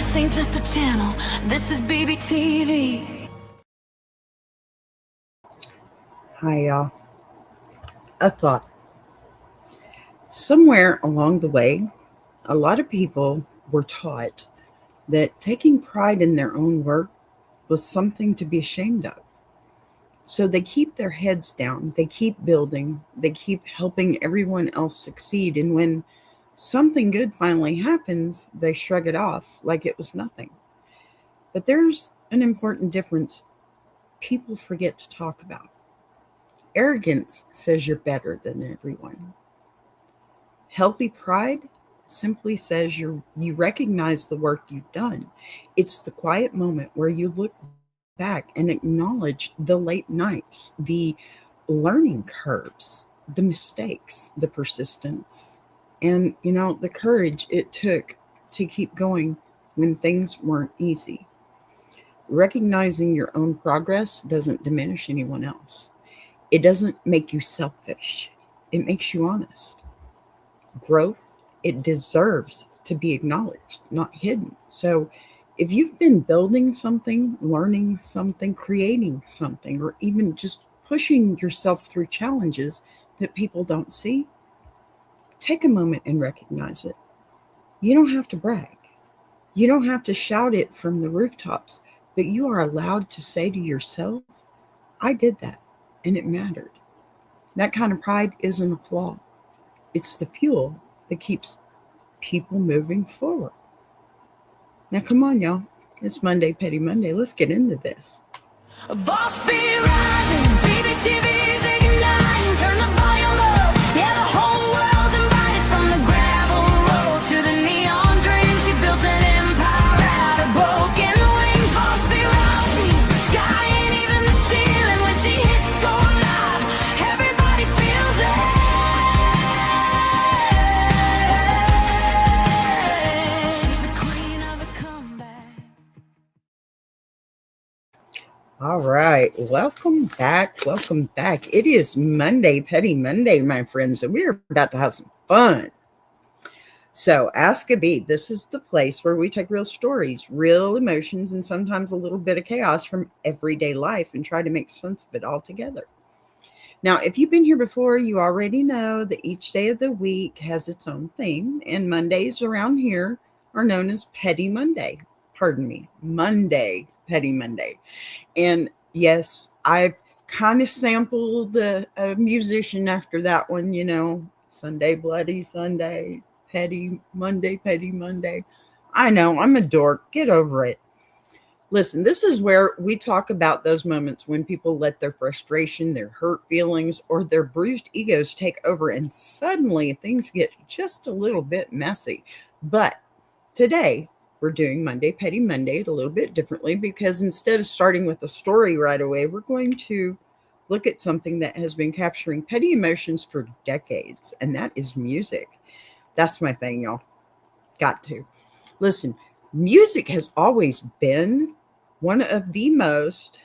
This ain't just a channel, this is BBTV. Hi, y'all. A thought. Somewhere along the way, a lot of people were taught that taking pride in their own work was something to be ashamed of. So they keep their heads down, they keep building, they keep helping everyone else succeed. And when something good finally happens, they shrug it off like it was nothing. But there's an important difference people forget to talk about. Arrogance says you're better than everyone. Healthy pride simply says you recognize the work you've done. It's the quiet moment where you look back and acknowledge the late nights, the learning curves, the mistakes, the persistence, and the courage it took to keep going when things weren't easy. Recognizing your own progress doesn't diminish anyone else. It doesn't make you selfish. It makes you honest. Growth, it deserves to be acknowledged, not hidden. So if you've been building something, learning something, creating something, or even just pushing yourself through challenges that people don't see, take a moment and recognize it. You don't have to brag. You don't have to shout it from the rooftops, but you are allowed to say to yourself, I did that and it mattered. That kind of pride isn't a flaw. It's the fuel that keeps people moving forward. Now, come on, y'all. It's Monday, Petty Monday. Let's get into this. A boss be rising, BBTV's igniting, turn the volume up. Yeah, the whole world's invited from the gravel road to the neon dream. She built an empire out of broken wings. Boss be rising, sky ain't even the ceiling when she hits go live. Everybody feels it. She's the queen of the comeback. All right. Welcome back. Welcome back. It is Monday, Petty Monday, my friends, and we're about to have some fun. So, AskABee, this is the place where we take real stories, real emotions, and sometimes a little bit of chaos from everyday life and try to make sense of it all together. Now, if you've been here before, you already know that each day of the week has its own theme, and Mondays around here are known as Petty Monday. Pardon me, Monday, Petty Monday. And yes, I've kind of sampled a musician after that one, Sunday, Bloody Sunday, Petty Monday, Petty Monday. I know, I'm a dork. Get over it. Listen, this is where we talk about those moments when people let their frustration, their hurt feelings, or their bruised egos take over, and suddenly things get just a little bit messy. But today, we're doing Monday, Petty Monday a little bit differently because instead of starting with a story right away, we're going to look at something that has been capturing petty emotions for decades, and that is music. That's my thing, y'all. Got to. Listen, music has always been one of the most.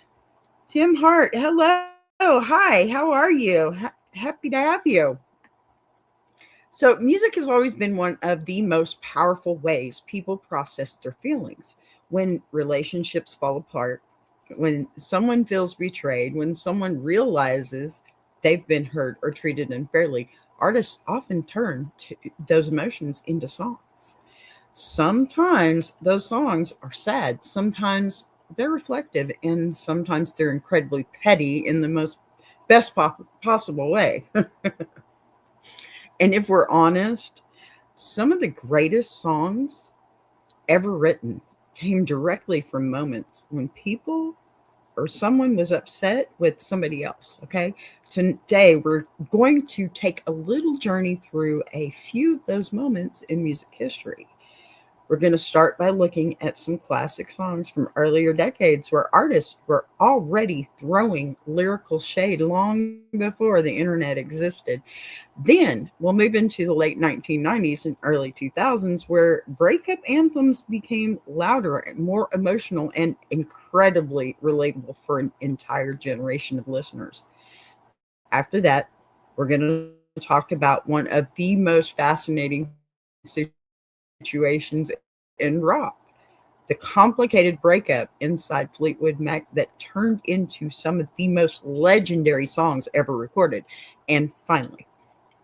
Tim Hart, hello. Hi, how are you? Happy to have you. So, music has always been one of the most powerful ways people process their feelings. When relationships fall apart, when someone feels betrayed, when someone realizes they've been hurt or treated unfairly, artists often turn to those emotions into songs. Sometimes those songs are sad, sometimes they're reflective, and sometimes they're incredibly petty in the most best possible way. And if we're honest, some of the greatest songs ever written came directly from moments when people or someone was upset with somebody else. Okay. Today, we're going to take a little journey through a few of those moments in music history. We're going to start by looking at some classic songs from earlier decades where artists were already throwing lyrical shade long before the internet existed. Then we'll move into the late 1990s and early 2000s where breakup anthems became louder and more emotional and incredibly relatable for an entire generation of listeners. After that, we're going to talk about one of the most fascinating situations in rock, the complicated breakup inside Fleetwood Mac that turned into some of the most legendary songs ever recorded. And finally,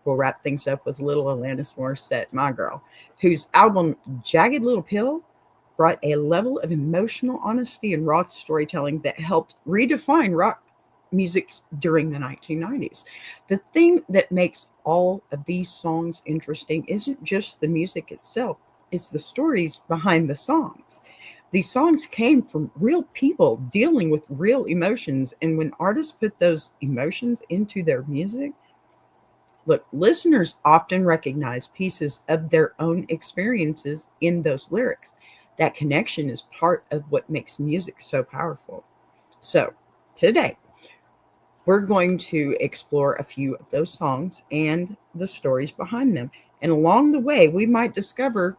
we'll wrap things up with little Alanis Morissette, my girl, whose album Jagged Little Pill brought a level of emotional honesty and raw storytelling that helped redefine rock music during the 1990s. The thing that makes all of these songs interesting isn't just the music itself, it's the stories behind the songs. These songs came from real people dealing with real emotions, and when artists put those emotions into their music, look, listeners often recognize pieces of their own experiences in those lyrics. That connection is part of what makes music so powerful. So, today, we're going to explore a few of those songs and the stories behind them. And along the way, we might discover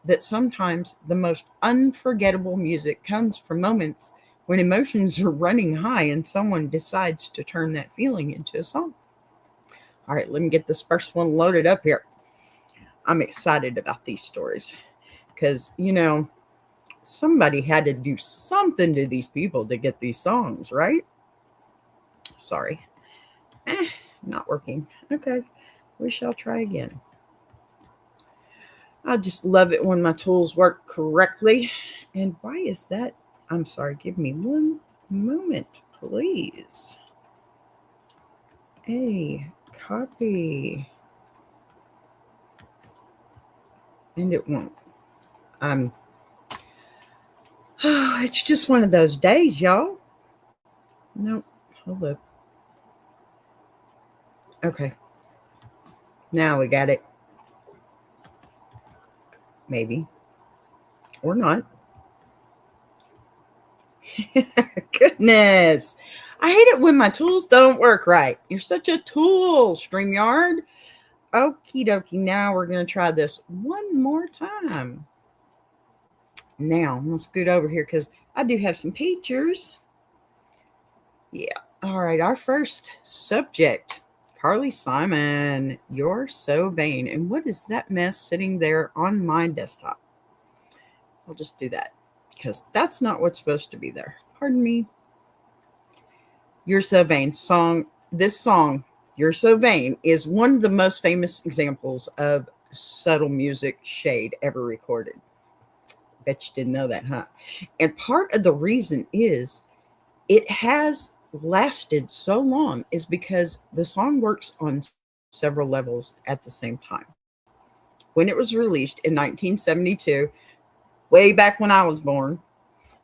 that sometimes the most unforgettable music comes from moments when emotions are running high and someone decides to turn that feeling into a song. All right, let me get this first one loaded up here. I'm excited about these stories because, somebody had to do something to these people to get these songs, right? Sorry. Not working. Okay, we shall try again. I just love it when my tools work correctly. And why is that? I'm sorry, give me one moment, please. A copy. And it won't. It's just one of those days, y'all. Nope. Hold up. Okay. Now we got it. Maybe. Or not. Goodness. I hate it when my tools don't work right. You're such a tool, StreamYard. Okie dokie. Now we're going to try this one more time. Now, I'm going to scoot over here because I do have some pictures. Yeah. All right. Our first subject, Carly Simon, You're So Vain. And what is that mess sitting there on my desktop? I'll just do that because that's not what's supposed to be there. Pardon me. You're So Vain song. This song, You're So Vain, is one of the most famous examples of subtle music shade ever recorded. Bet you didn't know that, huh? And part of the reason is it has lasted so long is because the song works on several levels at the same time. When it was released in 1972, way back when I was born,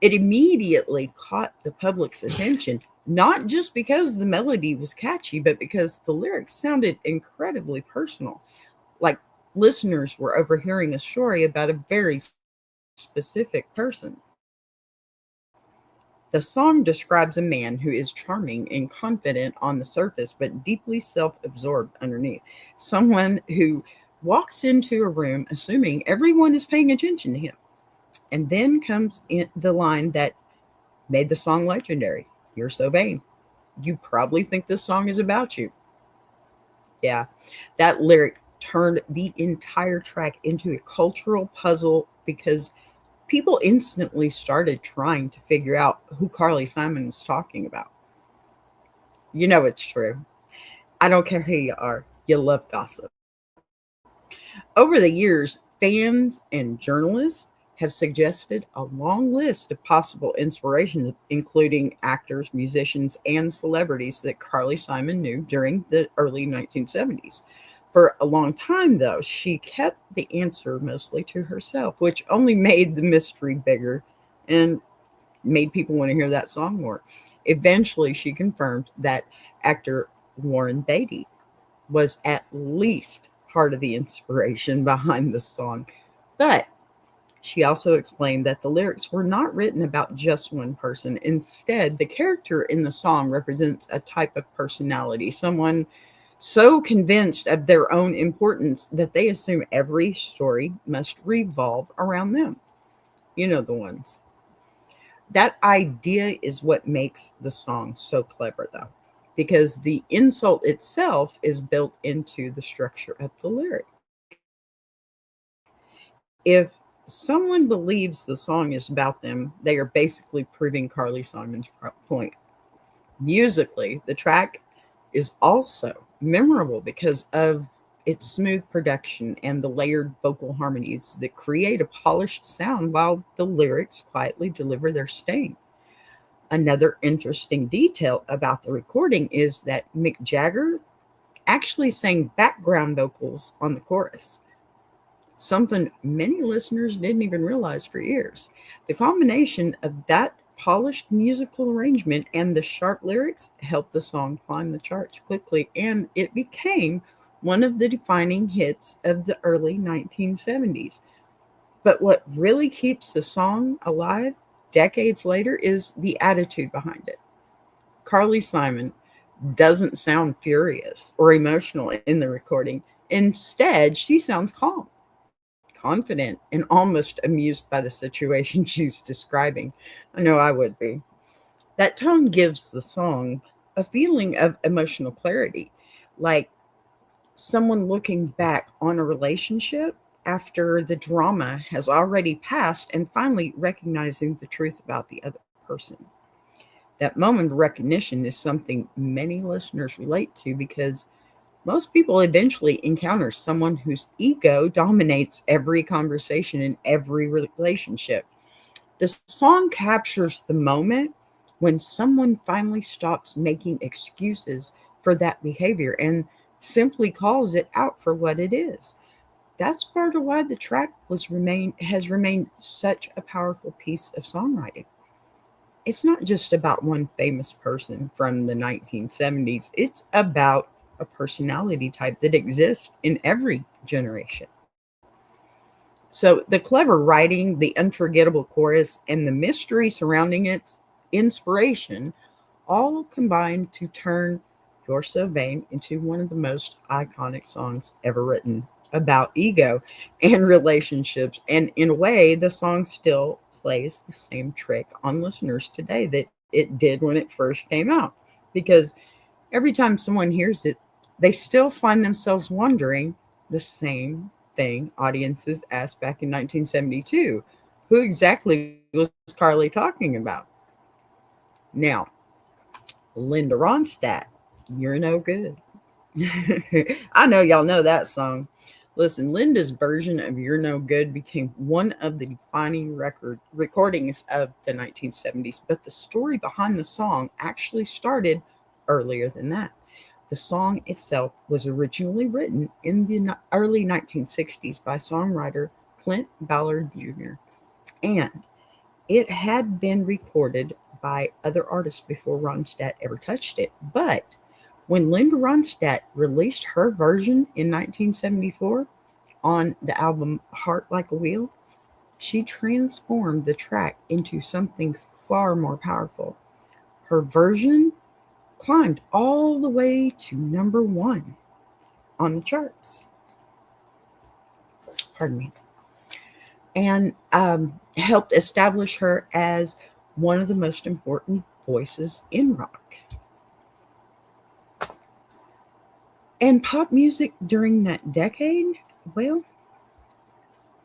it immediately caught the public's attention, not just because the melody was catchy, but because the lyrics sounded incredibly personal. Like listeners were overhearing a story about a very specific person. The song describes a man who is charming and confident on the surface, but deeply self-absorbed underneath. Someone who walks into a room assuming everyone is paying attention to him. And then comes in the line that made the song legendary. You're so vain. You probably think this song is about you. Yeah, that lyric turned the entire track into a cultural puzzle because people instantly started trying to figure out who Carly Simon was talking about. You know it's true. I don't care who you are. You love gossip. Over the years, fans and journalists have suggested a long list of possible inspirations, including actors, musicians, and celebrities that Carly Simon knew during the early 1970s. For a long time, though, she kept the answer mostly to herself, which only made the mystery bigger and made people want to hear that song more. Eventually, she confirmed that actor Warren Beatty was at least part of the inspiration behind the song. But she also explained that the lyrics were not written about just one person. Instead, the character in the song represents a type of personality, someone so convinced of their own importance that they assume every story must revolve around them. You know the ones. That idea is what makes the song so clever, though, because the insult itself is built into the structure of the lyric. If someone believes the song is about them, they are basically proving Carly Simon's point. Musically, the track is also memorable because of its smooth production and the layered vocal harmonies that create a polished sound while the lyrics quietly deliver their sting. Another interesting detail about the recording is that Mick Jagger actually sang background vocals on the chorus, something many listeners didn't even realize for years. The combination of that polished musical arrangement and the sharp lyrics helped the song climb the charts quickly, and it became one of the defining hits of the early 1970s. But what really keeps the song alive decades later is the attitude behind it. Carly Simon doesn't sound furious or emotional in the recording. Instead, she sounds calm, confident, and almost amused by the situation she's describing. I know I would be. That tone gives the song a feeling of emotional clarity, like someone looking back on a relationship after the drama has already passed and finally recognizing the truth about the other person. That moment of recognition is something many listeners relate to because most people eventually encounter someone whose ego dominates every conversation in every relationship. The song captures the moment when someone finally stops making excuses for that behavior and simply calls it out for what it is. That's part of why the track has remained such a powerful piece of songwriting. It's not just about one famous person from the 1970s. It's about a personality type that exists in every generation. So the clever writing, the unforgettable chorus, and the mystery surrounding its inspiration all combined to turn You're So Vain into one of the most iconic songs ever written about ego and relationships. And in a way, the song still plays the same trick on listeners today that it did when it first came out. Because every time someone hears it, they still find themselves wondering the same thing audiences asked back in 1972. Who exactly was Carly talking about? Now, Linda Ronstadt, You're No Good. I know y'all know that song. Listen, Linda's version of You're No Good became one of the defining recordings of the 1970s, but the story behind the song actually started earlier than that. The song itself was originally written in the early 1960s by songwriter Clint Ballard Jr., and it had been recorded by other artists before Ronstadt ever touched it. But when Linda Ronstadt released her version in 1974 on the album Heart Like a Wheel, she transformed the track into something far more powerful. Her version climbed all the way to number one on the charts. Pardon me. And helped establish her as one of the most important voices in rock. And pop music during that decade, well,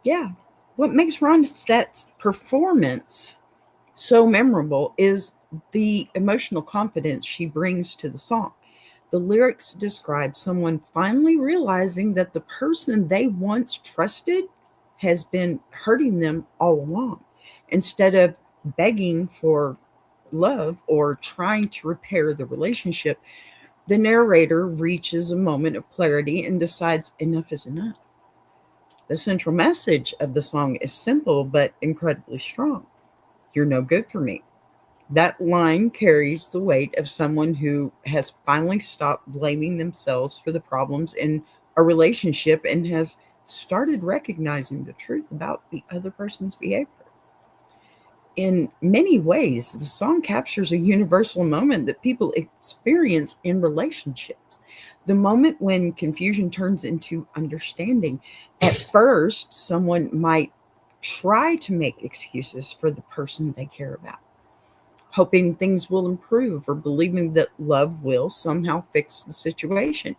yeah. What makes Ronstadt's performance so memorable is the emotional confidence she brings to the song. The lyrics describe someone finally realizing that the person they once trusted has been hurting them all along. Instead of begging for love or trying to repair the relationship, the narrator reaches a moment of clarity and decides enough is enough. The central message of the song is simple but incredibly strong. You're no good for me. That line carries the weight of someone who has finally stopped blaming themselves for the problems in a relationship and has started recognizing the truth about the other person's behavior. In many ways, the song captures a universal moment that people experience in relationships. The moment when confusion turns into understanding. At first, someone might try to make excuses for the person they care about, hoping things will improve or believing that love will somehow fix the situation.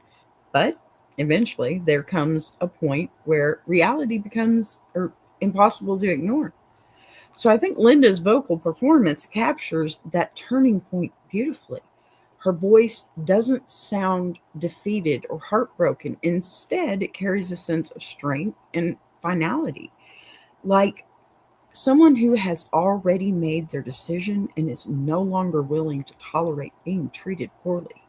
But eventually, there comes a point where reality becomes, or impossible to ignore. So I think Linda's vocal performance captures that turning point beautifully. Her voice doesn't sound defeated or heartbroken. Instead, it carries a sense of strength and finality, like someone who has already made their decision and is no longer willing to tolerate being treated poorly.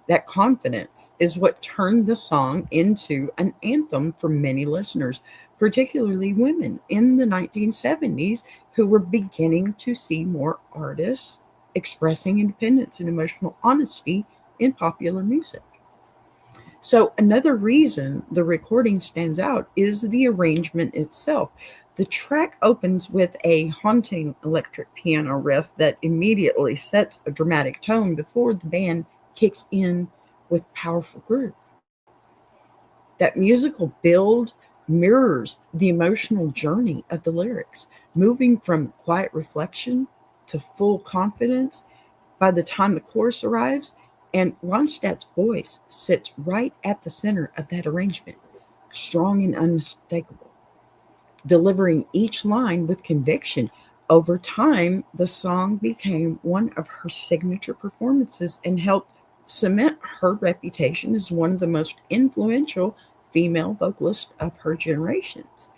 That confidence is what turned the song into an anthem for many listeners, particularly women in the 1970s who were beginning to see more artists expressing independence and emotional honesty in popular music. So, another reason the recording stands out is the arrangement itself. The track opens with a haunting electric piano riff that immediately sets a dramatic tone before the band kicks in with powerful groove. That musical build mirrors the emotional journey of the lyrics, moving from quiet reflection to full confidence by the time the chorus arrives, and Ronstadt's voice sits right at the center of that arrangement, strong and unmistakable, delivering each line with conviction. Over time, the song became one of her signature performances and helped cement her reputation as one of the most influential female vocalists of her generations.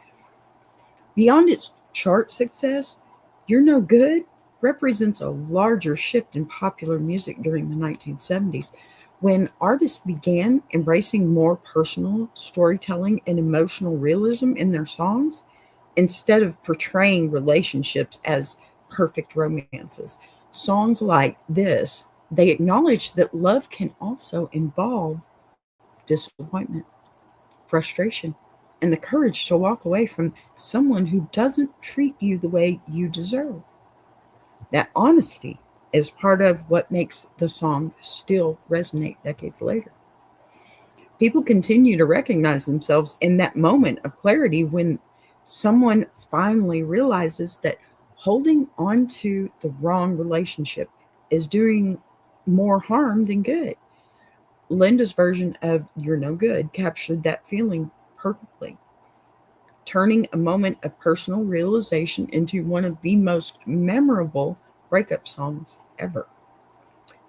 Beyond its chart success, You're No Good represents a larger shift in popular music during the 1970s when artists began embracing more personal storytelling and emotional realism in their songs instead of portraying relationships as perfect romances. Songs like this, they acknowledge that love can also involve disappointment, frustration, and the courage to walk away from someone who doesn't treat you the way you deserve. That honesty is part of what makes the song still resonate decades later. People continue to recognize themselves in that moment of clarity when someone finally realizes that holding on to the wrong relationship is doing more harm than good. Linda's version of You're No Good captured that feeling perfectly, turning a moment of personal realization into one of the most memorable breakup songs ever.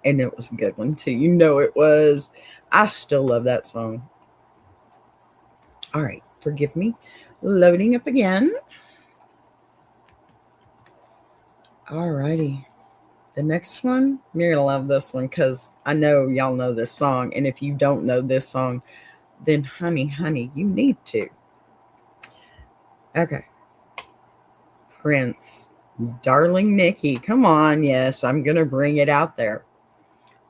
And it was a good one too. You know it was. I still love that song. All right, forgive me. Loading up again. All righty. The next one, you're going to love this one because I know y'all know this song. And if you don't know this song, then honey, you need to. Okay. Prince, Darling Nikki. Come on. Yes, I'm going to bring it out there.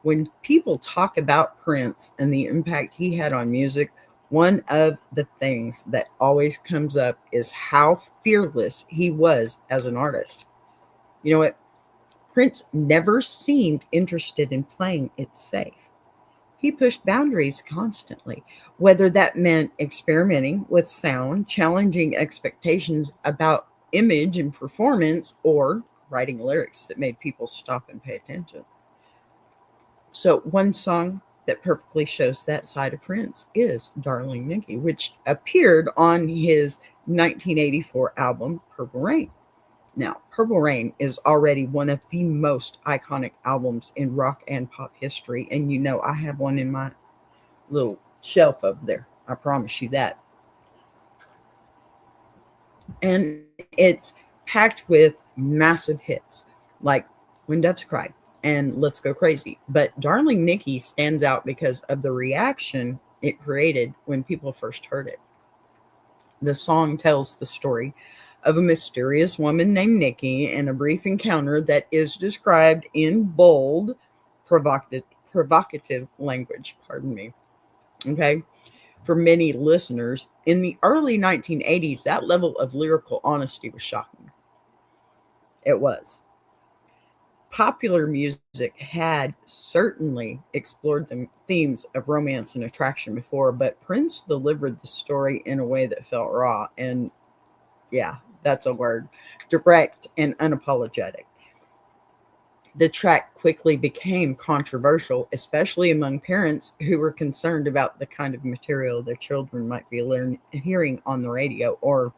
When people talk about Prince and the impact he had on music, one of the things that always comes up is how fearless he was as an artist. You know what? Prince never seemed interested in playing it safe. He pushed boundaries constantly, whether that meant experimenting with sound, challenging expectations about image and performance, or writing lyrics that made people stop and pay attention. So, one song that perfectly shows that side of Prince is Darling Nikki, which appeared on his 1984 album, Purple Rain. Now, Purple Rain is already one of the most iconic albums in rock and pop history. And you know, I have one in my little shelf over there. I promise you that. And it's packed with massive hits like When Doves Cry and Let's Go Crazy. But Darling Nikki stands out because of the reaction it created when people first heard it. The song tells the story of a mysterious woman named Nikki and a brief encounter that is described in bold, provocative language. Pardon me. Okay. For many listeners, in the early 1980s, that level of lyrical honesty was shocking. It was. Popular music had certainly explored the themes of romance and attraction before, but Prince delivered the story in a way that felt raw and, yeah, that's a word, direct and unapologetic. The track quickly became controversial, especially among parents who were concerned about the kind of material their children might be hearing on the radio or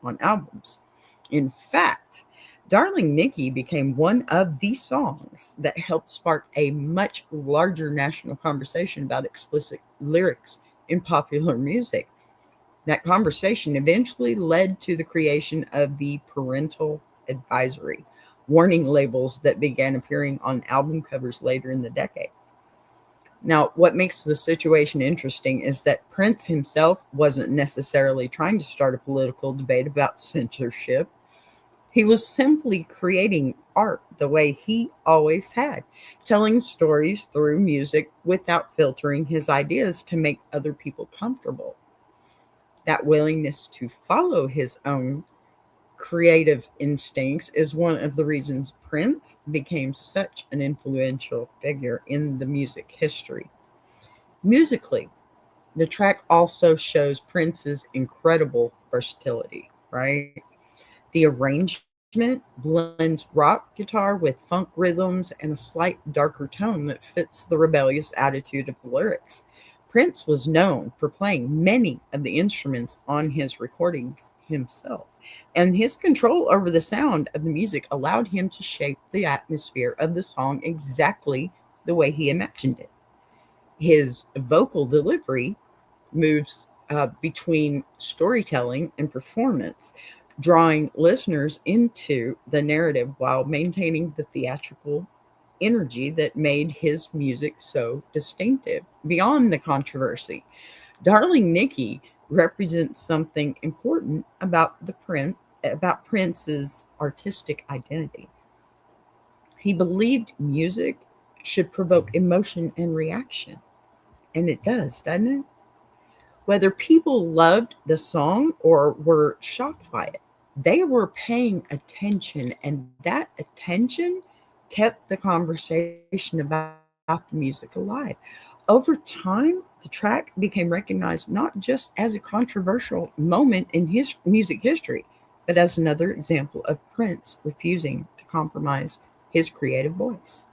on albums. In fact, Darling Nikki became one of the songs that helped spark a much larger national conversation about explicit lyrics in popular music. That conversation eventually led to the creation of the parental advisory, warning labels that began appearing on album covers later in the decade. Now, what makes the situation interesting is that Prince himself wasn't necessarily trying to start a political debate about censorship. He was simply creating art the way he always had, telling stories through music without filtering his ideas to make other people comfortable. That willingness to follow his own creative instincts is one of the reasons Prince became such an influential figure in the music history. Musically, the track also shows Prince's incredible versatility, right? The arrangement blends rock guitar with funk rhythms and a slight darker tone that fits the rebellious attitude of the lyrics. Prince was known for playing many of the instruments on his recordings himself, and his control over the sound of the music allowed him to shape the atmosphere of the song exactly the way he imagined it. His vocal delivery moves between storytelling and performance, drawing listeners into the narrative while maintaining the theatrical energy that made his music so distinctive. Beyond the controversy, Darling Nikki represents something important about about Prince's artistic identity. He believed music should provoke emotion and reaction, and it does, doesn't it? Whether people loved the song or were shocked by it, they were paying attention, and that attention kept the conversation about the music alive. Over time, the track became recognized not just as a controversial moment in his music history, but as another example of Prince refusing to compromise his creative voice.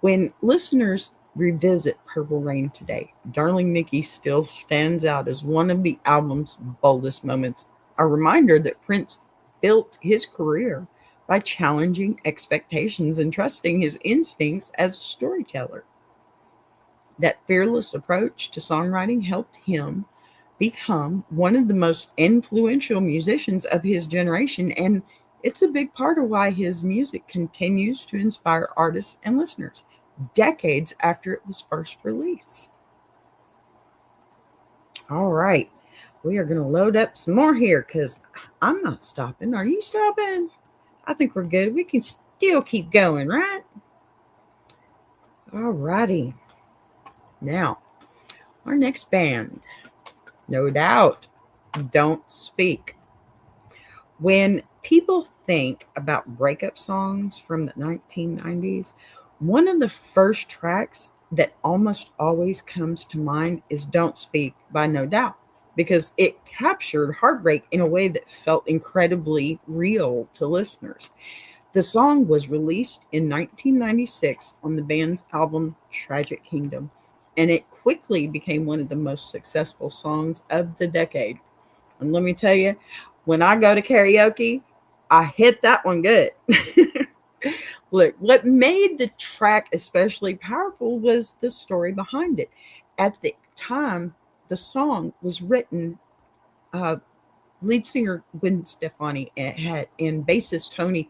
When listeners revisit Purple Rain today, Darling Nikki still stands out as one of the album's boldest moments, a reminder that Prince built his career by challenging expectations and trusting his instincts as a storyteller. That fearless approach to songwriting helped him become one of the most influential musicians of his generation, and it's a big part of why his music continues to inspire artists and listeners decades after it was first released. All right, we are going to load up some more here because I'm not stopping. Are you stopping? I think we're good. We can still keep going, right? All righty. Now, our next band, no doubt, Don't Speak. When people think about breakup songs from the 1990s, one of the first tracks that almost always comes to mind is Don't Speak by No Doubt, because it captured heartbreak in a way that felt incredibly real to listeners. The song was released in 1996 on the band's album Tragic Kingdom, and it quickly became one of the most successful songs of the decade. And let me tell you, when I go to karaoke, I hit that one good. Look, what made the track especially powerful was the story behind it. At the time, the song was written, uh, lead singer Gwen Stefani and bassist Tony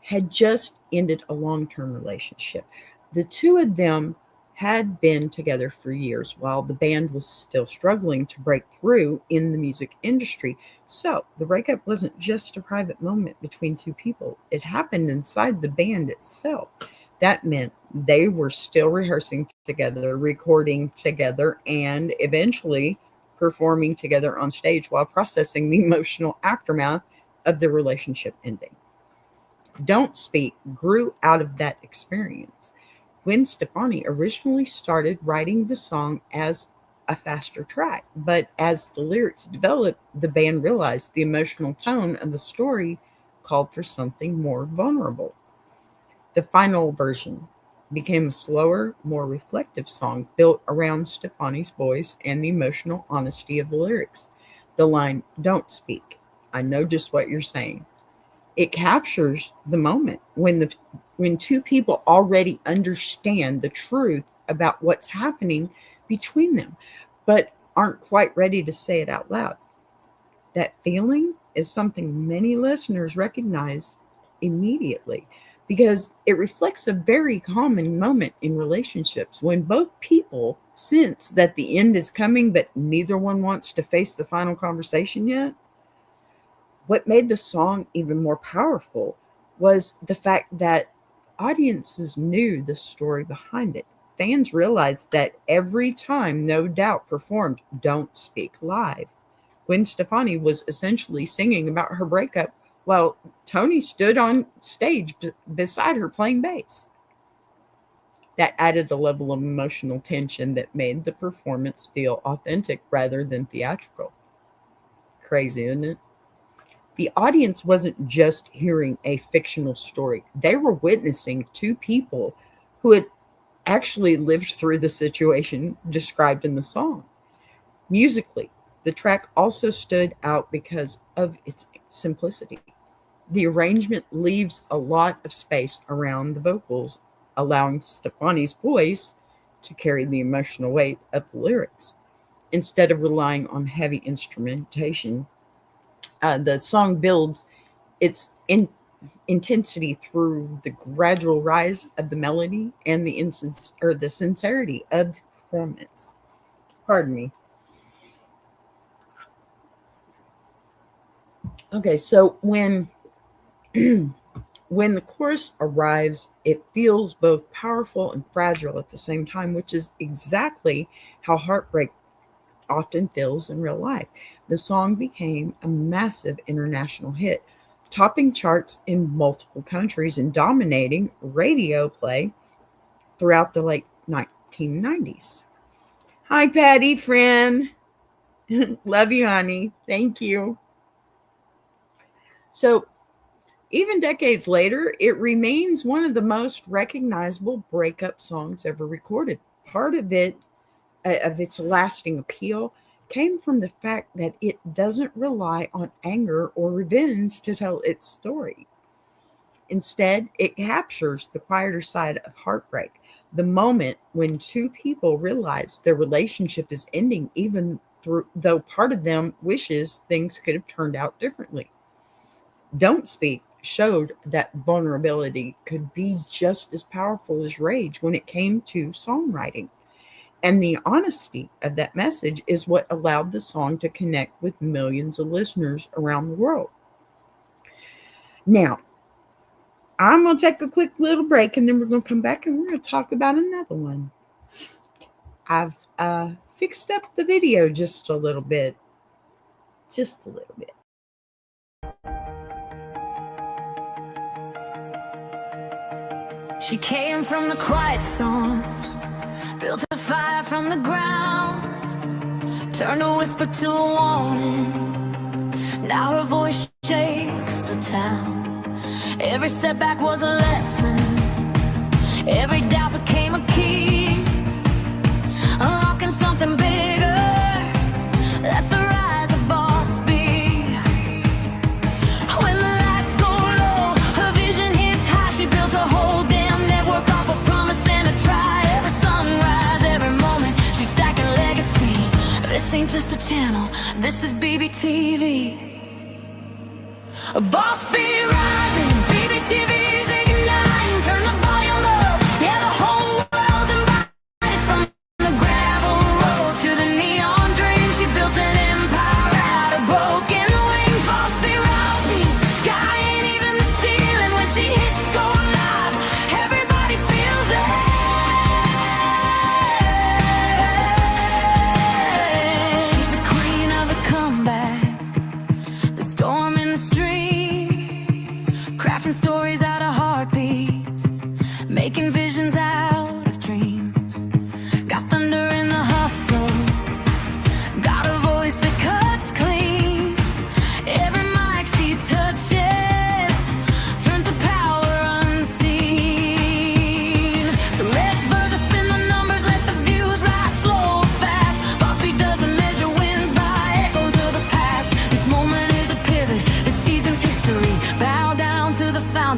had just ended a long-term relationship. The two of them had been together for years while the band was still struggling to break through in the music industry. So the breakup wasn't just a private moment between two people, it happened inside the band itself. That meant they were still rehearsing together, recording together, and eventually performing together on stage while processing the emotional aftermath of the relationship ending. Don't Speak grew out of that experience. Gwen Stefani originally started writing the song as a faster track, but as the lyrics developed, the band realized the emotional tone of the story called for something more vulnerable. The final version became a slower, more reflective song built around Stefani's voice and the emotional honesty of the lyrics. The line, "Don't speak. I know just what you're saying." It captures the moment when two people already understand the truth about what's happening between them, but aren't quite ready to say it out loud. That feeling is something many listeners recognize immediately because it reflects a very common moment in relationships when both people sense that the end is coming, but neither one wants to face the final conversation yet. What made the song even more powerful was the fact that audiences knew the story behind it. Fans realized that every time No Doubt performed Don't Speak live, Gwen Stefani was essentially singing about her breakup while Tony stood on stage beside her playing bass. That added a level of emotional tension that made the performance feel authentic rather than theatrical. Crazy, isn't it? The audience wasn't just hearing a fictional story. They were witnessing two people who had actually lived through the situation described in the song. Musically, the track also stood out because of its simplicity. The arrangement leaves a lot of space around the vocals, allowing Stefani's voice to carry the emotional weight of the lyrics. Instead of relying on heavy instrumentation, the song builds its intensity through the gradual rise of the melody and the sincerity of the performance. Pardon me. Okay, so when the chorus arrives, it feels both powerful and fragile at the same time, which is exactly how heartbreak often feels in real life. The song became a massive international hit, topping charts in multiple countries and dominating radio play throughout the late 1990s. Hi, Patty, friend. Love you, honey. Thank you. So, even decades later, it remains one of the most recognizable breakup songs ever recorded. Part of its lasting appeal came from the fact that it doesn't rely on anger or revenge to tell its story. Instead, it captures the quieter side of heartbreak, the moment when two people realize their relationship is ending, though part of them wishes things could have turned out differently. Don't Speak showed that vulnerability could be just as powerful as rage when it came to songwriting. And the honesty of that message is what allowed the song to connect with millions of listeners around the world. Now, I'm going to take a quick little break and then we're going to come back and we're going to talk about another one. I've fixed up the video just a little bit. Just a little bit. She came from the quiet storms, built a fire from the ground, turned a whisper to a warning. Now her voice shakes the town. Every setback was a lesson, every doubt became a key, unlocking something bigger. That's the rise of boss B. When the lights go low, her vision hits high. She built a whole damn network off a promise and a try. Every sunrise, every moment, she's stacking legacy. This ain't just a channel, this is BBTV. A boss be rising, BBTV's igniting. Turn the volume up, yeah, the whole world's invited. From the gravel roads to the neon dreams, she built an empire out of broken wings. Boss be rising, sky ain't even the ceiling. When she hits go live, everybody feels it. She's the queen of the comeback, the storm in the stream,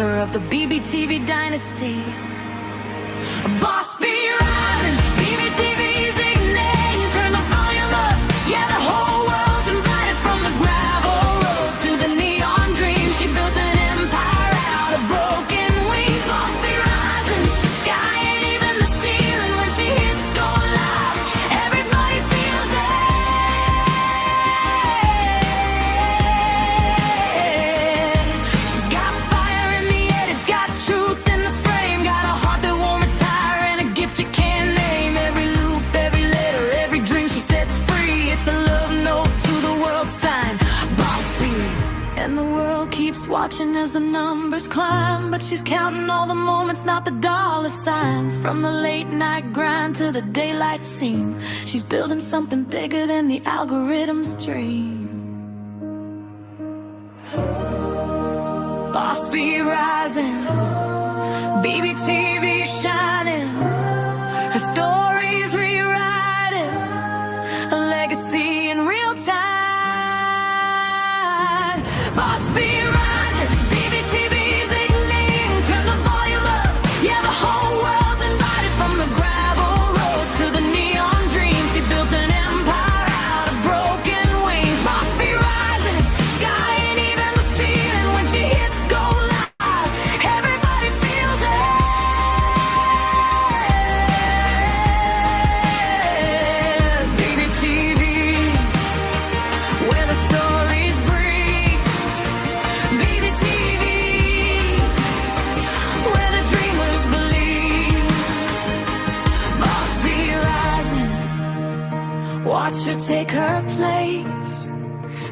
founder of the BBTV dynasty. Boss be rising, BBTV's igniting, turn the volume up. Yeah, the whole world's invited from the gravel roads to the neon dream. She built an empire out of broken wings. Boss be rising, sky ain't even the ceiling when she hits go live. Everybody feels it. She's got fire in the head, it's got truth in the frame, got a heart that won't retire and a gift you can't name. Every loop, every letter, every dream she sets free, it's a love note to the world sign. Boss B. And the world keeps watching as the numbers climb, but she's counting all the moments, not the dollar signs. From the late night grind to the daylight scene, she's building something bigger than the algorithm's dream. Boss be rising, BBTV shining, her story's rewriting, a legacy in real time. Boss be rising, BBTV's igniting, turn the volume up. Yeah, the whole world's invited from the gravel roads to the neon dream. She built an empire out of broken wings. Boss be rising, sky ain't even the ceiling when she hits go live. Everybody feels it. BBTV, where the stories breathe. BBTV, where the dreamers believe. Boss be rising, watch her take her place.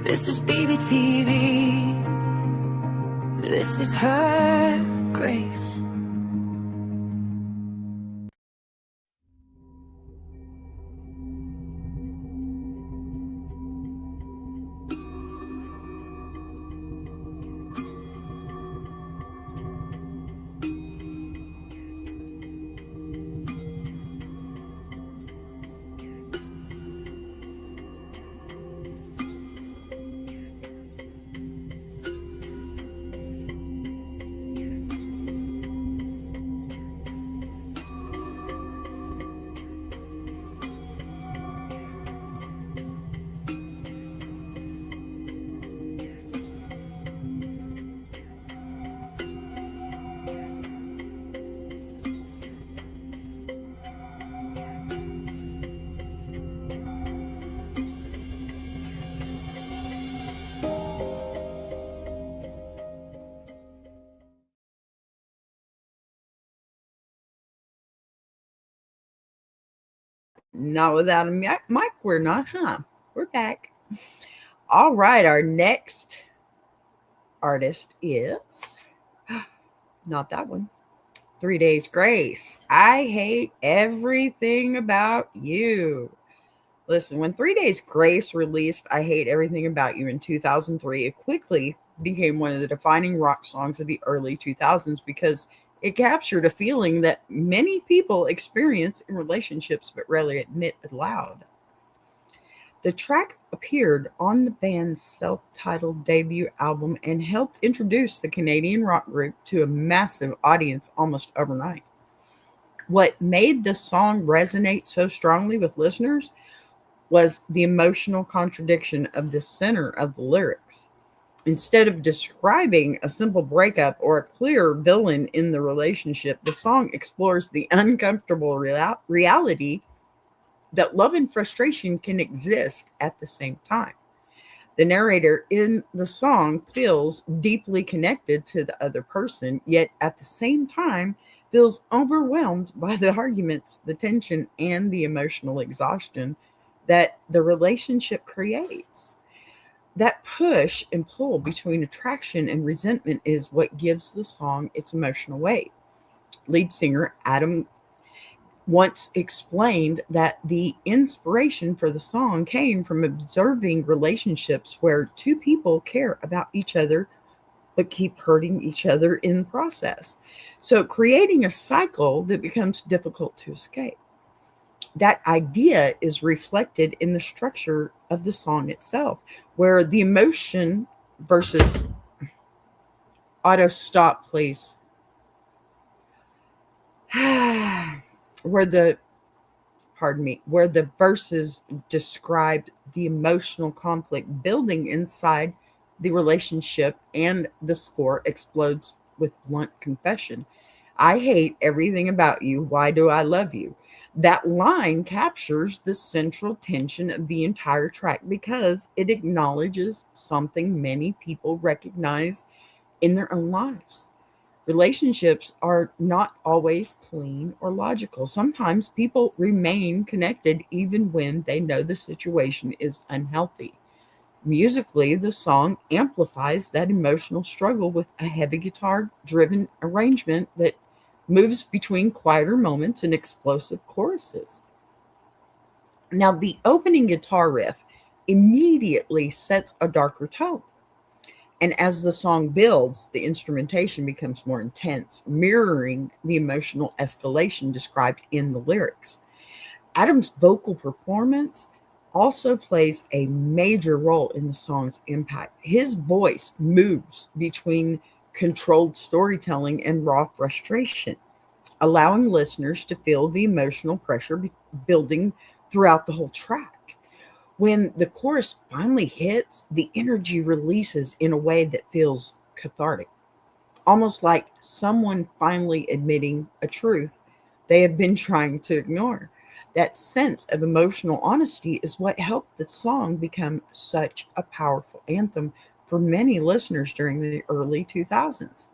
This is BBTV, this is her grace. Not without a mic, we're not, huh? We're back. All right, our next artist is not that one. 3 Days Grace. I hate everything about you. Listen, when 3 Days Grace released I Hate Everything About You in 2003, it quickly became one of the defining rock songs of the early 2000s because it captured a feeling that many people experience in relationships but rarely admit aloud. The track appeared on the band's self-titled debut album and helped introduce the Canadian rock group to a massive audience almost overnight. What made the song resonate so strongly with listeners was the emotional contradiction of the center of the lyrics. Instead of describing a simple breakup or a clear villain in the relationship, the song explores the uncomfortable reality that love and frustration can exist at the same time. The narrator in the song feels deeply connected to the other person, yet at the same time feels overwhelmed by the arguments, the tension, and the emotional exhaustion that the relationship creates. That push and pull between attraction and resentment is what gives the song its emotional weight. Lead singer Adam once explained that the inspiration for the song came from observing relationships where two people care about each other but keep hurting each other in the process. So creating a cycle that becomes difficult to escape. That idea is reflected in the structure of the song itself, where the emotion versus Oughta, stop, please. where the where the verses described the emotional conflict building inside the relationship, and the score explodes with blunt confession. I hate everything about you. Why do I love you? That line captures the central tension of the entire track because it acknowledges something many people recognize in their own lives. Relationships are not always clean or logical. Sometimes people remain connected even when they know the situation is unhealthy. Musically, the song amplifies that emotional struggle with a heavy guitar driven arrangement that moves between quieter moments and explosive choruses. Now, the opening guitar riff immediately sets a darker tone. And as the song builds, the instrumentation becomes more intense, mirroring the emotional escalation described in the lyrics. Adam's vocal performance also plays a major role in the song's impact. His voice moves between controlled storytelling and raw frustration, allowing listeners to feel the emotional pressure building throughout the whole track. When the chorus finally hits, the energy releases in a way that feels cathartic, almost like someone finally admitting a truth they have been trying to ignore. That sense of emotional honesty is what helped the song become such a powerful anthem for many listeners during the early 2000s.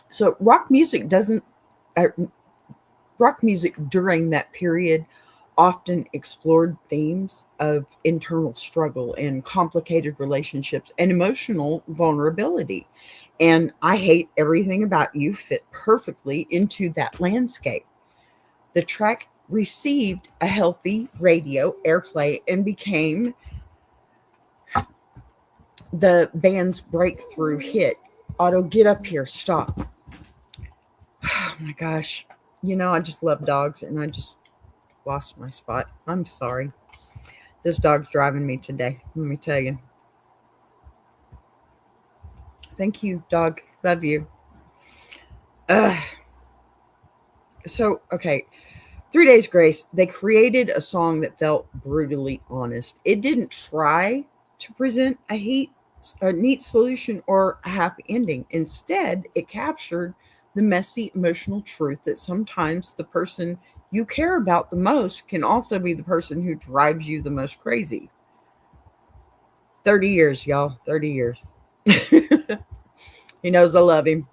So uh, rock music during that period often explored themes of internal struggle and complicated relationships and emotional vulnerability. And I Hate Everything About You fit perfectly into that landscape. The track received a healthy radio airplay and became the band's breakthrough hit. Otto, get up here, stop. Oh my gosh. I just love dogs and I just lost my spot. I'm sorry. This dog's driving me today. Let me tell you. Thank you, dog. Love you. Ugh. So, okay. 3 Days Grace, they created a song that felt brutally honest. It didn't try to present a neat solution or a happy ending. Instead, it captured the messy emotional truth that sometimes the person you care about the most can also be the person who drives you the most crazy. 30 years, y'all. 30 years. He knows I love him.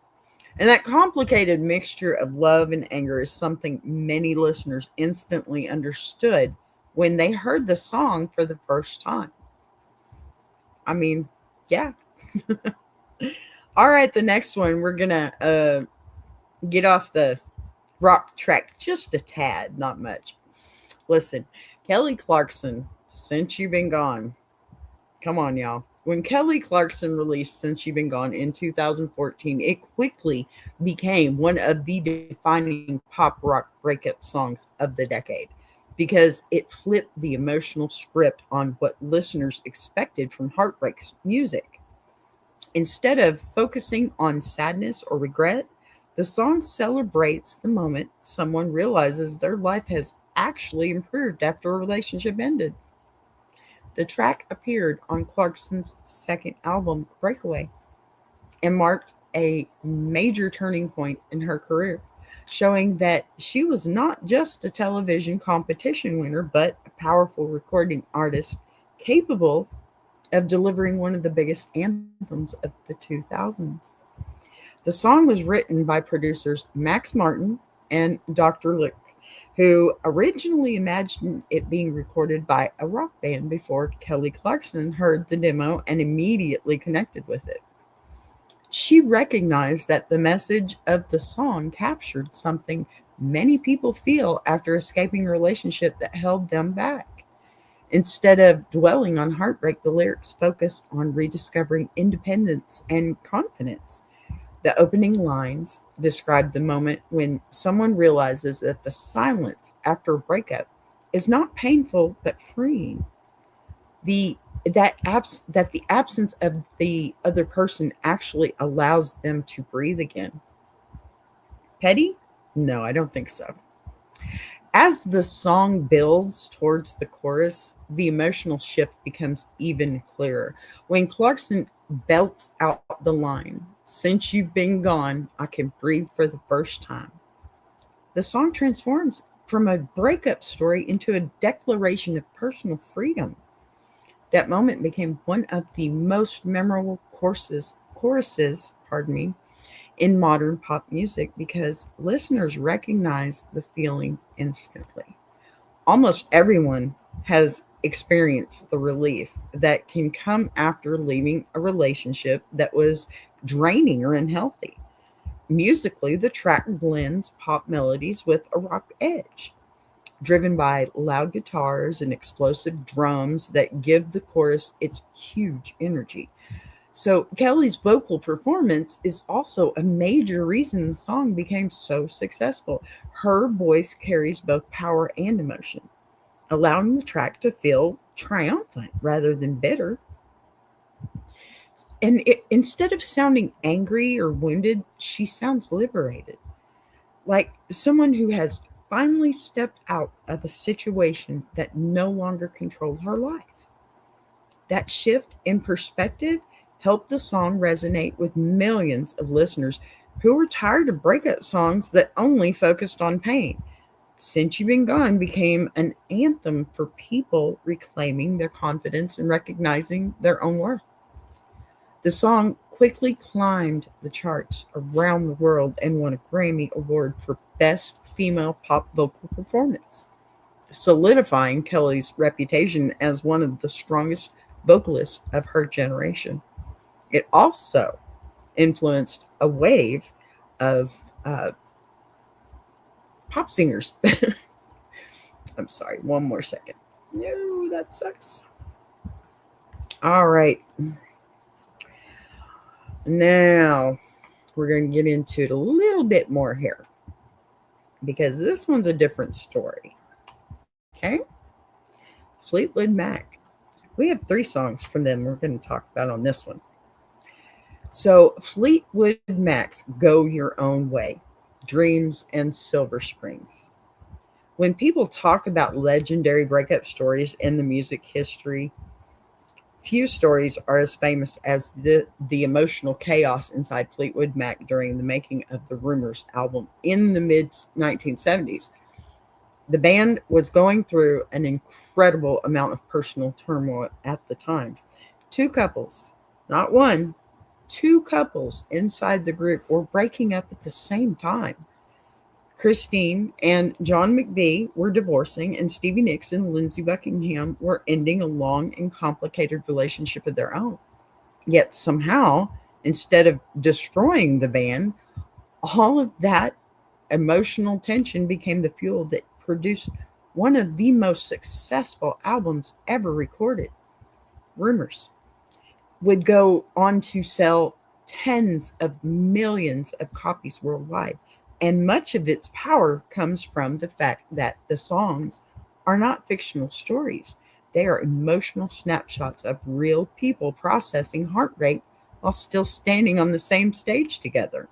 And that complicated mixture of love and anger is something many listeners instantly understood when they heard the song for the first time. I mean, yeah. All right, the next one, we're going to get off the rock track just a tad, not much. Listen, Kelly Clarkson, Since You've Been Gone. Come on, y'all. When Kelly Clarkson released Since You've Been Gone in 2014, it quickly became one of the defining pop rock breakup songs of the decade because it flipped the emotional script on what listeners expected from heartbreak music. Instead of focusing on sadness or regret, the song celebrates the moment someone realizes their life has actually improved after a relationship ended. The track appeared on Clarkson's second album, Breakaway, and marked a major turning point in her career, showing that she was not just a television competition winner, but a powerful recording artist capable of delivering one of the biggest anthems of the 2000s. The song was written by producers Max Martin and Dr. Lick, who originally imagined it being recorded by a rock band before Kelly Clarkson heard the demo and immediately connected with it. She recognized that the message of the song captured something many people feel after escaping a relationship that held them back. Instead of dwelling on heartbreak, the lyrics focused on rediscovering independence and confidence. The opening lines describe the moment when someone realizes that the silence after a breakup is not painful but freeing. The that the absence of the other person actually allows them to breathe again. Petty? No, I don't think so. As the song builds towards the chorus, the emotional shift becomes even clearer. When Clarkson belts out the line, "Since you've been gone, I can breathe for the first time," the song transforms from a breakup story into a declaration of personal freedom. That moment became one of the most memorable choruses, in modern pop music because listeners recognize the feeling instantly. Almost everyone has experienced the relief that can come after leaving a relationship that was draining or unhealthy. Musically, the track blends pop melodies with a rock edge, driven by loud guitars and explosive drums that give the chorus its huge energy. So Kelly's vocal performance is also a major reason the song became so successful. Her voice carries both power and emotion, allowing the track to feel triumphant rather than bitter. And instead of sounding angry or wounded, she sounds liberated, like someone who has finally stepped out of a situation that no longer controlled her life. That shift in perspective helped the song resonate with millions of listeners who were tired of breakup songs that only focused on pain. "Since You've Been Gone" became an anthem for people reclaiming their confidence and recognizing their own worth. The song quickly climbed the charts around the world and won a Grammy Award for Best Female Pop Vocal Performance, solidifying Kelly's reputation as one of the strongest vocalists of her generation. It also influenced a wave of pop singers. I'm sorry, one more second. No, that sucks. All right. Now we're going to get into it a little bit more here because this one's a different story. Okay. Fleetwood Mac. We have 3 songs from them we're going to talk about on this one. So, Fleetwood Mac's "Go Your Own Way," "Dreams," and "Silver Springs." When people talk about legendary breakup stories in the music history, few stories are as famous as the emotional chaos inside Fleetwood Mac during the making of the Rumors album in the mid 1970s. The band was going through an incredible amount of personal turmoil at the time. 2 couples, not one, 2 couples inside the group were breaking up at the same time. Christine and John McVie were divorcing, and Stevie Nicks and Lindsey Buckingham were ending a long and complicated relationship of their own. Yet somehow, instead of destroying the band, all of that emotional tension became the fuel that produced one of the most successful albums ever recorded. Rumors would go on to sell tens of millions of copies worldwide. And much of its power comes from the fact that the songs are not fictional stories. They are emotional snapshots of real people processing heartbreak while still standing on the same stage together.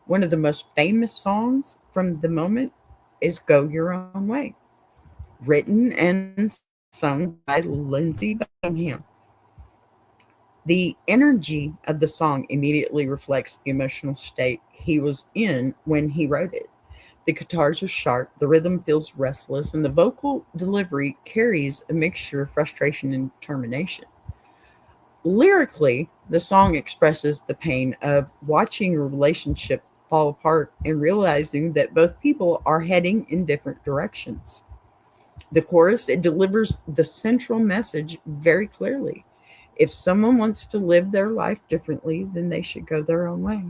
One of the most famous songs from the moment is "Go Your Own Way," written and sung by Lindsey Buckingham. The energy of the song immediately reflects the emotional state he was in when he wrote it. The guitars are sharp, the rhythm feels restless, and the vocal delivery carries a mixture of frustration and determination. Lyrically, the song expresses the pain of watching a relationship fall apart and realizing that both people are heading in different directions. The chorus, it delivers the central message very clearly. If someone wants to live their life differently, then they should go their own way.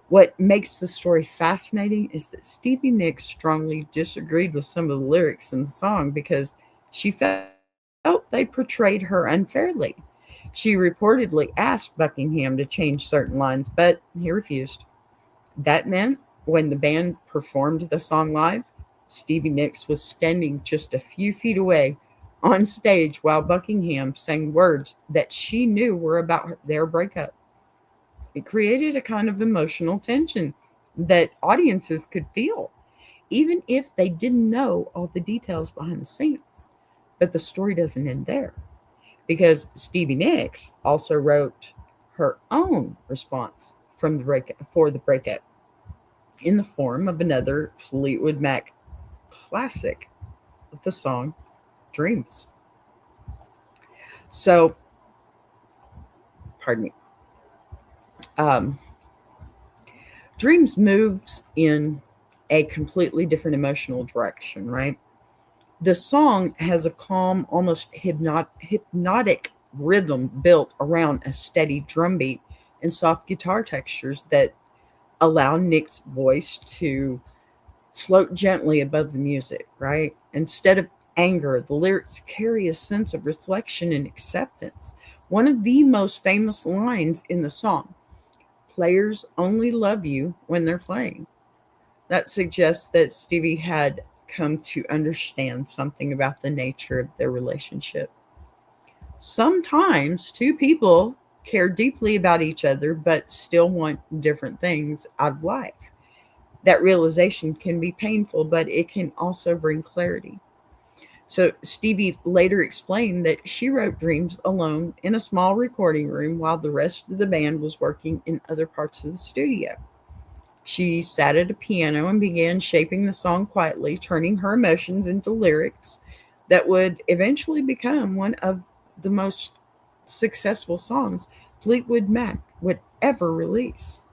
What makes the story fascinating is that Stevie Nicks strongly disagreed with some of the lyrics in the song because she felt they portrayed her unfairly. She reportedly asked Buckingham to change certain lines, but he refused. That meant when the band performed the song live, Stevie Nicks was standing just a few feet away, on stage while Buckingham sang words that she knew were about their breakup. It created a kind of emotional tension that audiences could feel, even if they didn't know all the details behind the scenes. But the story doesn't end there, because Stevie Nicks also wrote her own response from the breakup for the breakup in the form of another Fleetwood Mac classic, the song Dreams. So, pardon me. Um, Dreams moves in a completely different emotional direction, right? The song has a calm, almost hypnotic rhythm built around a steady drum beat and soft guitar textures that allow Nick's voice to float gently above the music, right? Instead of anger, the lyrics carry a sense of reflection and acceptance. One of the most famous lines in the song: players only love you when they're playing. That suggests that Stevie had come to understand something about the nature of their relationship. Sometimes two people care deeply about each other but still want different things out of life. That realization can be painful, but it can also bring clarity. So Stevie later explained that she wrote Dreams alone in a small recording room while the rest of the band was working in other parts of the studio. She sat at a piano and began shaping the song quietly, turning her emotions into lyrics that would eventually become one of the most successful songs Fleetwood Mac would ever release.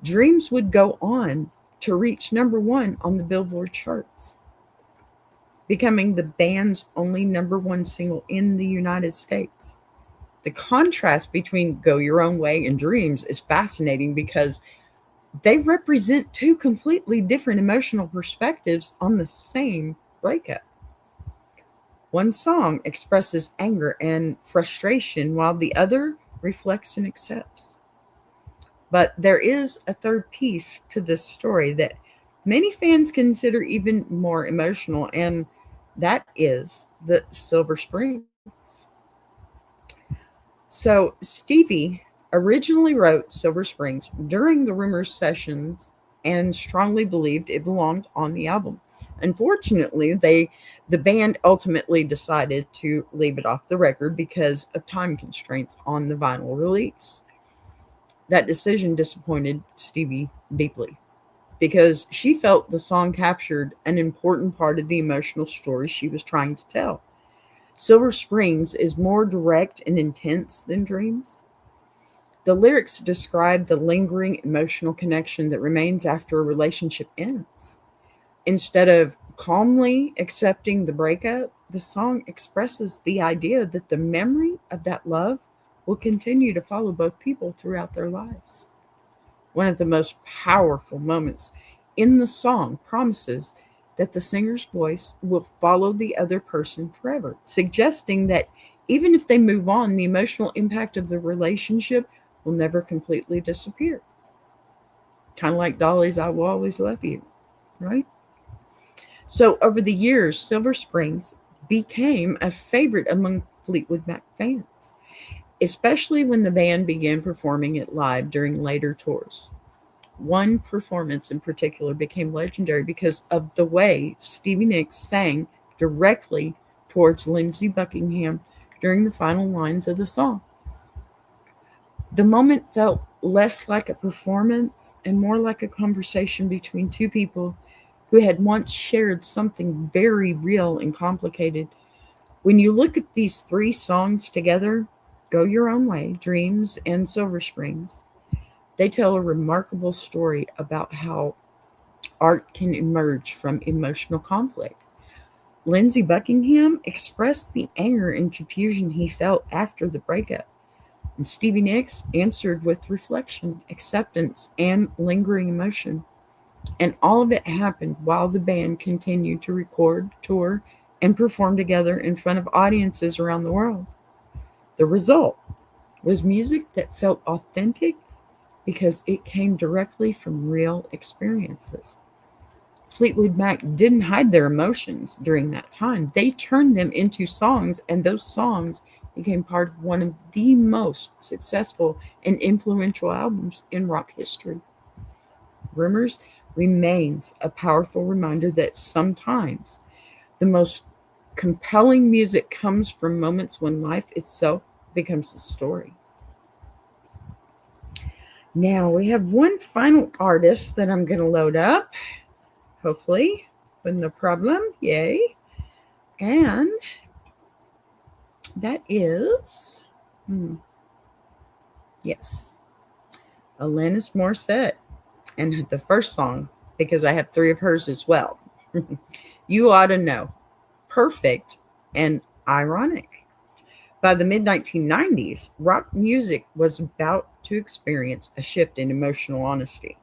Dreams would go on to reach number one on the Billboard charts, becoming the band's only number one single in the United States. The contrast between Go Your Own Way and Dreams is fascinating because they represent two completely different emotional perspectives on the same breakup. One song expresses anger and frustration, while the other reflects and accepts. But there is a third piece to this story that many fans consider even more emotional, and that is the Silver Springs. So, Stevie originally wrote Silver Springs during the Rumors sessions and strongly believed it belonged on the album. Unfortunately, the band ultimately decided to leave it off the record because of time constraints on the vinyl release. That decision disappointed Stevie deeply because she felt the song captured an important part of the emotional story she was trying to tell. Silver Springs is more direct and intense than Dreams. The lyrics describe the lingering emotional connection that remains after a relationship ends. Instead of calmly accepting the breakup, the song expresses the idea that the memory of that love will continue to follow both people throughout their lives. One of the most powerful moments in the song promises that the singer's voice will follow the other person forever, suggesting that even if they move on, the emotional impact of the relationship will never completely disappear. Kind of like Dolly's I Will Always Love You, right? So over the years, Silver Springs became a favorite among Fleetwood Mac fans, especially when the band began performing it live during later tours. One performance in particular became legendary because of the way Stevie Nicks sang directly towards Lindsey Buckingham during the final lines of the song. The moment felt less like a performance and more like a conversation between two people who had once shared something very real and complicated. When you look at these three songs together, Go Your Own Way, Dreams, and Silver Springs, they tell a remarkable story about how art can emerge from emotional conflict. Lindsey Buckingham expressed the anger and confusion he felt after the breakup, and Stevie Nicks answered with reflection, acceptance, and lingering emotion. And all of it happened while the band continued to record, tour, and perform together in front of audiences around the world. The result was music that felt authentic because it came directly from real experiences. Fleetwood Mac didn't hide their emotions during that time. They turned them into songs, and those songs became part of one of the most successful and influential albums in rock history. Rumors remains a powerful reminder that sometimes the most compelling music comes from moments when life itself becomes a story. Now we have one final artist that I'm going to load up, hopefully, with no problem. Yay. And that is, yes, Alanis Morissette. And the first song, because I have three of hers as well. You Oughta Know. Perfect and ironic. By the mid 1990s, rock music was about to experience a shift in emotional honesty.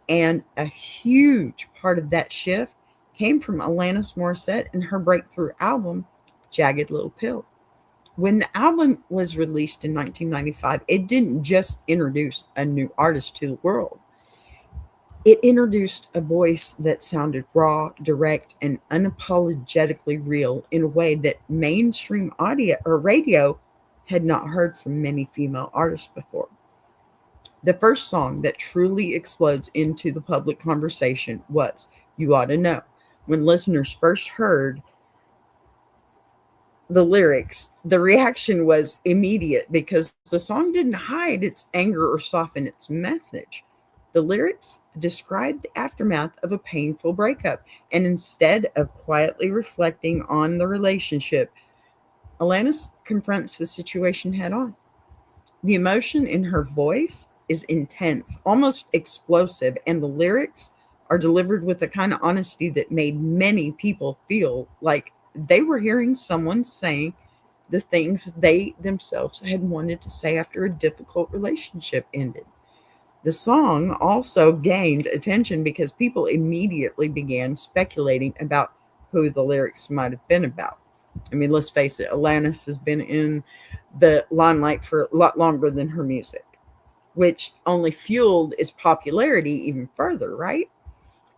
And a huge part of that shift came from Alanis Morissette and her breakthrough album, Jagged Little Pill. When the album was released in 1995, it didn't just introduce a new artist to the world. It introduced a voice that sounded raw, direct, and unapologetically real in a way that mainstream audio or radio had not heard from many female artists before. The first song that truly explodes into the public conversation was You Oughta Know. When listeners first heard the lyrics, the reaction was immediate because the song didn't hide its anger or soften its message. The lyrics described the aftermath of a painful breakup, and instead of quietly reflecting on the relationship, Alanis confronts the situation head on. The emotion in her voice is intense, almost explosive, and the lyrics are delivered with the kind of honesty that made many people feel like they were hearing someone saying the things they themselves had wanted to say after a difficult relationship ended. The song also gained attention because people immediately began speculating about who the lyrics might have been about. I mean, let's face it, Alanis has been in the limelight for a lot longer than her music, which only fueled its popularity even further, right?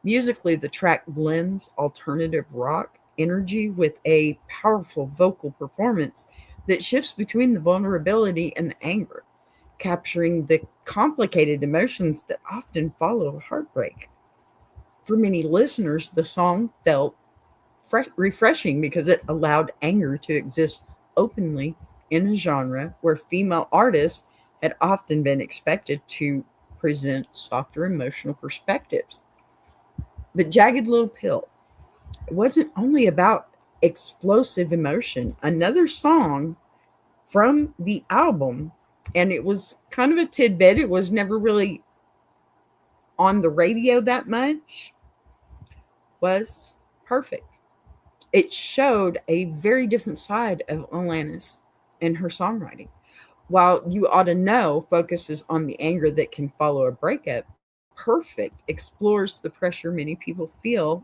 Musically, the track blends alternative rock energy with a powerful vocal performance that shifts between the vulnerability and the anger, capturing the complicated emotions that often follow a heartbreak. For many listeners, the song felt refreshing because it allowed anger to exist openly in a genre where female artists had often been expected to present softer emotional perspectives. But Jagged Little Pill, it wasn't only about explosive emotion. Another song from the album, and it was kind of a tidbit, it was never really on the radio that much, was Perfect. It showed a very different side of Alanis and her songwriting. While You Oughta Know focuses on the anger that can follow a breakup, Perfect explores the pressure many people feel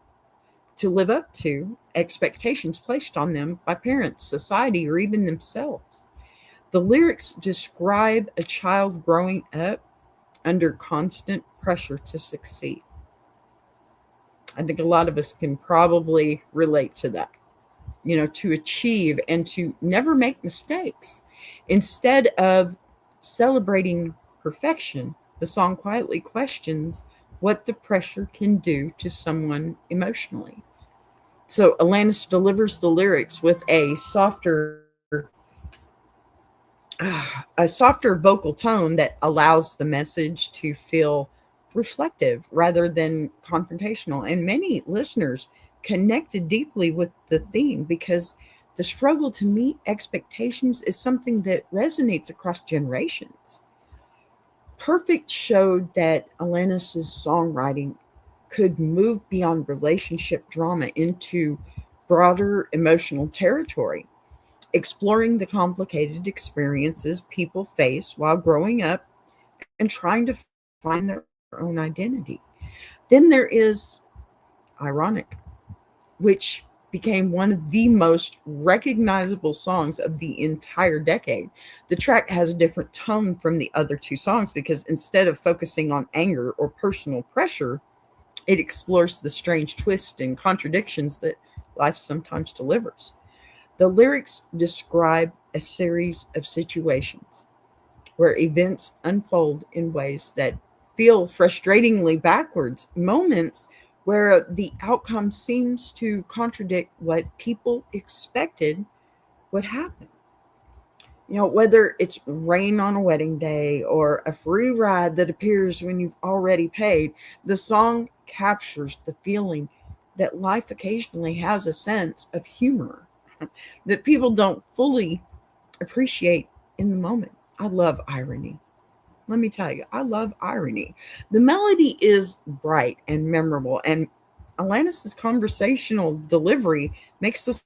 to live up to expectations placed on them by parents, society, or even themselves. The lyrics describe a child growing up under constant pressure to succeed. I think a lot of us can probably relate to that, to achieve and to never make mistakes. Instead of celebrating perfection, the song quietly questions what the pressure can do to someone emotionally. So Alanis delivers the lyrics with a softer vocal tone that allows the message to feel reflective rather than confrontational. And many listeners connected deeply with the theme because the struggle to meet expectations is something that resonates across generations. Perfect showed that Alanis's songwriting could move beyond relationship drama into broader emotional territory, exploring the complicated experiences people face while growing up and trying to find their own identity. Then there is Ironic, which became one of the most recognizable songs of the entire decade. The track has a different tone from the other two songs because instead of focusing on anger or personal pressure, It explores the strange twists and contradictions that life sometimes delivers. The lyrics describe a series of situations where events unfold in ways that feel frustratingly backwards, moments where the outcome seems to contradict what people expected would happen. Whether it's rain on a wedding day or a free ride that appears when you've already paid, the song captures the feeling that life occasionally has a sense of humor that people don't fully appreciate in the moment. I love irony. Let me tell you, I love irony. The melody is bright and memorable, and Alanis's conversational delivery makes the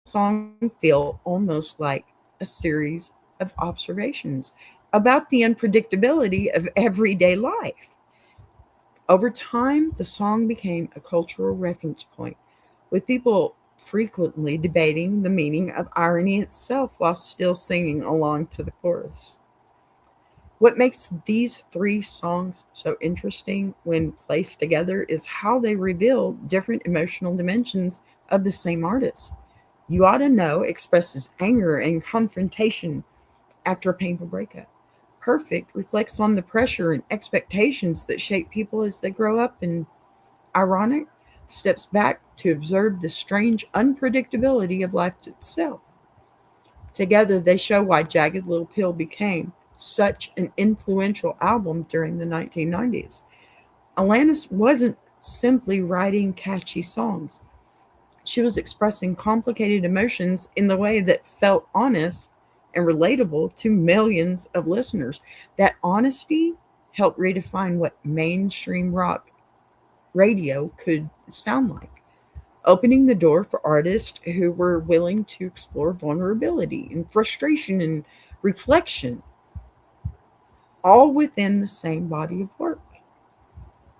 song feel almost like a series of observations about the unpredictability of everyday life. Over time, the song became a cultural reference point, with people frequently debating the meaning of irony itself while still singing along to the chorus. What makes these three songs so interesting when placed together is how they reveal different emotional dimensions of the same artist. You Oughta Know expresses anger and confrontation after a painful breakup. Perfect reflects on the pressure and expectations that shape people as they grow up, and Ironic steps back to observe the strange unpredictability of life itself. Together, they show why Jagged Little Pill became such an influential album during the 1990s. Alanis wasn't simply writing catchy songs. She was expressing complicated emotions in the way that felt honest and relatable to millions of listeners. That honesty helped redefine what mainstream rock radio could sound like, opening the door for artists who were willing to explore vulnerability and frustration and reflection, all within the same body of work.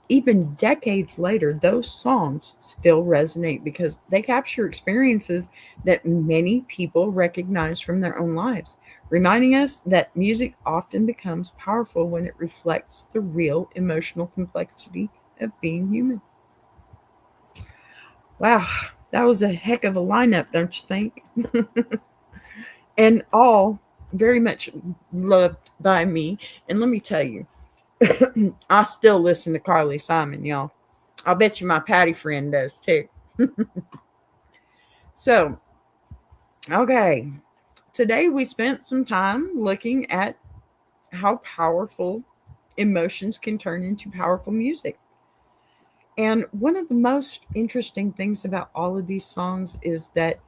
Even decades later, those songs still resonate because they capture experiences that many people recognize from their own lives, reminding us that music often becomes powerful when it reflects the real emotional complexity of being human. Wow, that was a heck of a lineup, don't you think? And all very much loved by me. And let me tell you, I still listen to Carly Simon, y'all. I'll bet you my Patty friend does too. So, okay, today we spent some time looking at how powerful emotions can turn into powerful music. And one of the most interesting things about all of these songs is that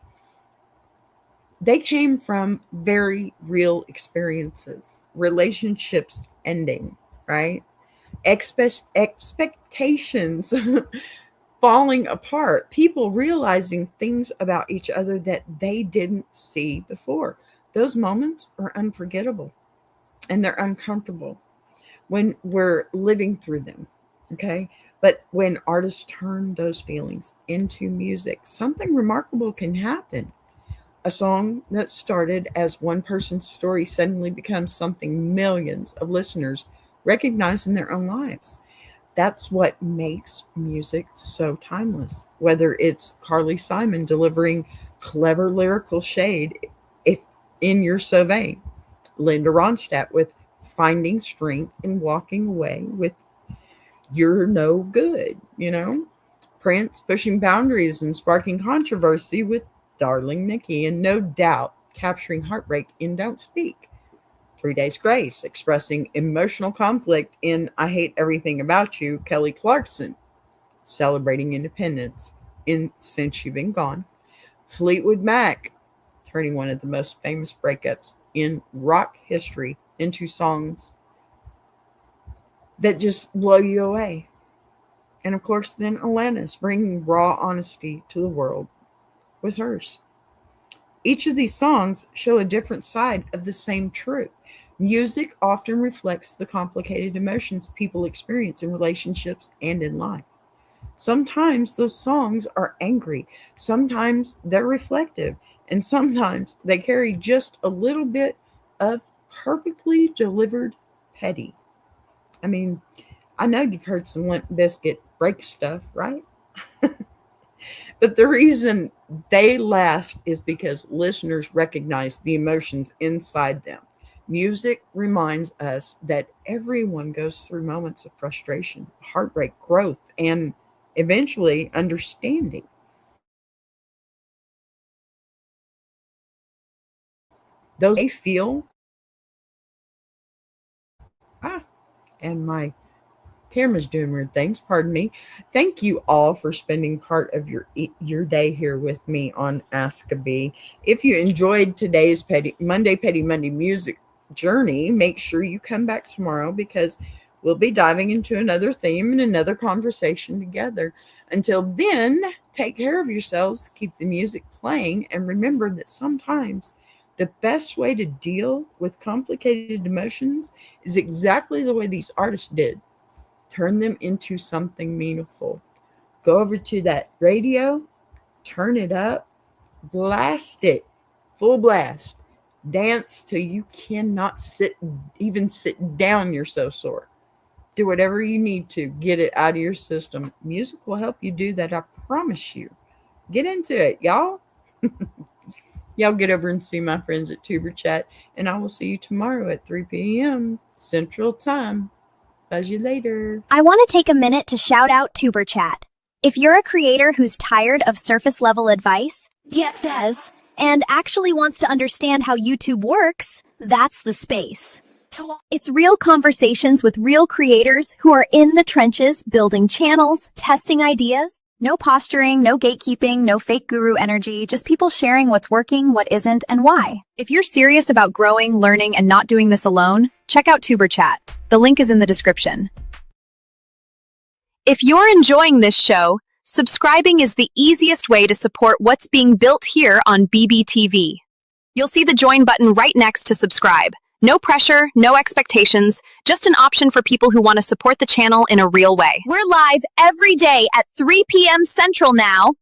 they came from very real experiences, relationships ending, right? Expectations falling apart, people realizing things about each other that they didn't see before. Those moments are unforgettable and they're uncomfortable when we're living through them. Okay. But when artists turn those feelings into music, something remarkable can happen. A song that started as one person's story suddenly becomes something millions of listeners recognize in their own lives. That's what makes music so timeless. Whether it's Carly Simon delivering clever lyrical shade if in You're So Vain, Linda Ronstadt with finding strength in walking away with You're No Good. Prince pushing boundaries and sparking controversy with Darling Nikki, and no doubt capturing heartbreak in Don't Speak. 3 Days Grace expressing emotional conflict in I Hate Everything About You, Kelly Clarkson celebrating independence in Since You've Been Gone. Fleetwood Mac turning one of the most famous breakups in rock history into songs that just blow you away. And of course, then Alanis bringing raw honesty to the world with hers. Each of these songs show a different side of the same truth. Music often reflects the complicated emotions people experience in relationships and in life. Sometimes those songs are angry, sometimes they're reflective, and sometimes they carry just a little bit of perfectly delivered petty. I mean, I know you've heard some Limp Bizkit break stuff, right? But the reason they last is because listeners recognize the emotions inside them. Music reminds us that everyone goes through moments of frustration, heartbreak, growth, and eventually understanding. Those they feel, ah, and my camera's doing weird things. Pardon me. Thank you all for spending part of your day here with me on AskABee. If you enjoyed today's Petty Monday music journey, make sure you come back tomorrow because we'll be diving into another theme and another conversation together. Until then, take care of yourselves, keep the music playing, and remember that sometimes the best way to deal with complicated emotions is exactly the way these artists did. Turn them into something meaningful. Go over to that radio, turn it up, blast it, full blast. Dance till you cannot sit down. You're so sore. Do whatever you need to get it out of your system. Music will help you do that. I promise you. Get into it, y'all. Y'all get over and see my friends at Tuber Chat, and I will see you tomorrow at 3 p.m. Central Time. Buzz you later. I want to take a minute to shout out Tuber Chat. If you're a creator who's tired of surface level advice, says, and actually wants to understand how YouTube works, that's the space. It's real conversations with real creators who are in the trenches building channels, testing ideas. No posturing, no gatekeeping, no fake guru energy, just people sharing what's working, what isn't, and why. If you're serious about growing, learning, and not doing this alone, check out Tuber Chat. The link is in the description. If you're enjoying this show, subscribing is the easiest way to support what's being built here on BBTV. You'll see the join button right next to subscribe. No pressure, no expectations, just an option for people who want to support the channel in a real way. We're live every day at 3 p.m. Central now.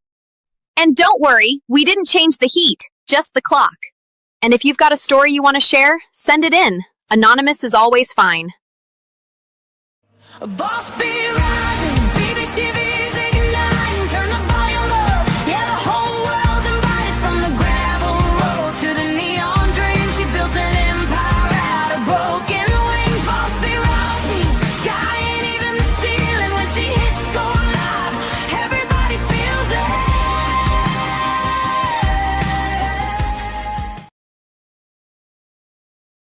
And don't worry, we didn't change the heat, just the clock. And if you've got a story you want to share, send it in. Anonymous is always fine. A boss be rising.